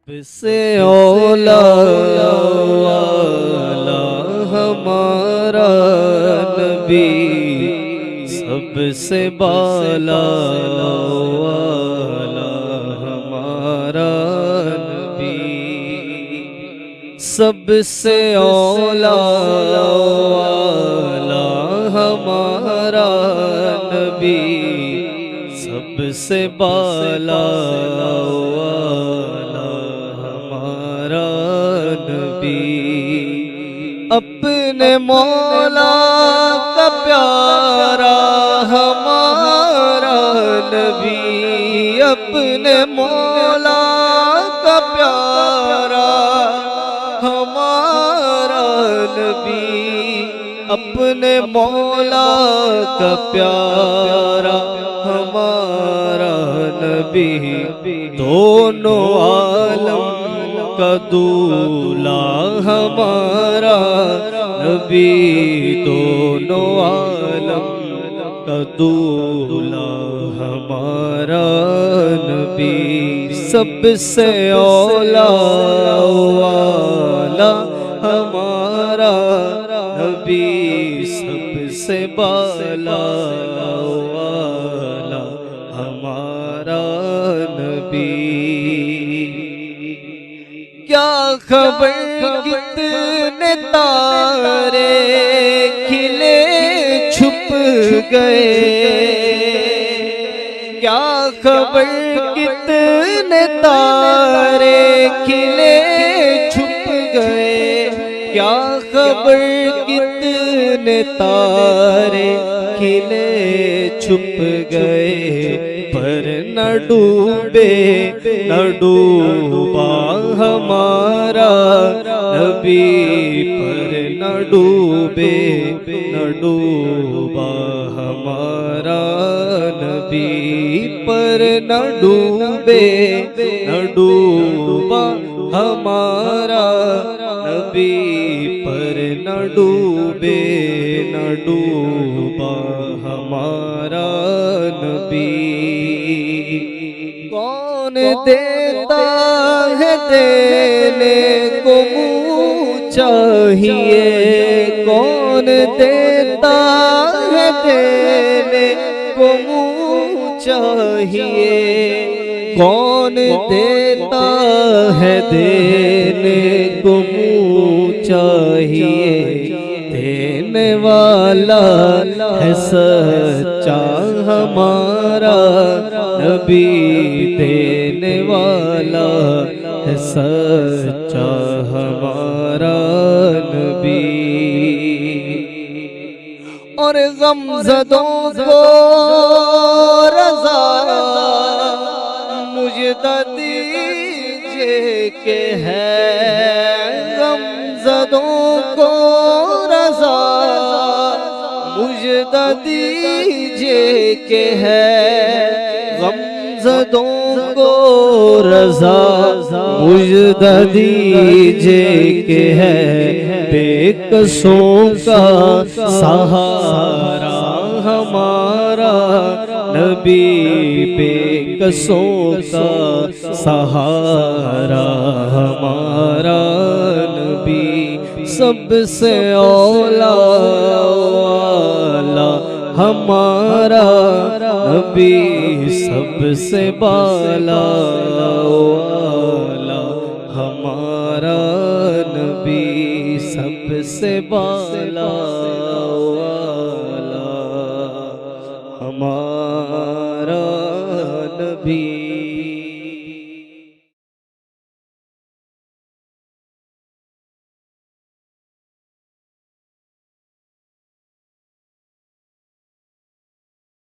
سے اولا والا ہمارا نبی، سب سے بالا والا ہمارا نبی، سب سے اولا والا ہمارا نبی، سب سے بالا والا ہمارا نبی، اپنے مولا کا پیارا ہمارا نبی، اپنے مولا کا پیارا ہمارا نبی، اپنے مولا کا پیارا ہمارا نبی، دونوں عالم کا دولا ہمارا نبی، دونوں عالم کا دولا ہمارا نبی، سب سے اولا والا ہمارا نبی، سب سے بالا والا ہمارا نبی، کیا خبر کتنے تارے کھلے چھپ گئے، کیا خبر کتنے تارے کھلے چھپ گئے، کیا خبر کتنے تارے کھلے چھپ گئے، پر نہ ڈوبے نہ ڈوبا ہمارا نبی، پر نہ ڈوبے نہ ڈوبا ہمارا نبی، پر نہ ڈوبے نہ ڈوبا ہمارا نبی، پر نہ ڈوبے نہ ڈوبا ہمارا نبی، کون دیتا ہے دینے کو منہ چاہیے، کون دیتا ہے دینے کو منہ چاہیے، کون دیتا ہے دینے کو منہ چاہیے، دینے والا ہے سچا ہمارا نبی، دینے والا ہے سچا ہمارا نبی، اور غم زدوں کو رضا مجدہ دیجئے کہ ہے، غم زدوں کو رضا مجدہ دیجئے کہ ہے، غم زدوں کو رضا مجدہ دیجئے کہ ہے، بے کسوں کا سہارا ہمارا نبی، بے کسوں کا سہارا ہمارا نبی، سب سے اولا والا ہمارا نبی، سب سے بالا والا ہمارا نبی، سب سے بالا والا ہمارا نبی۔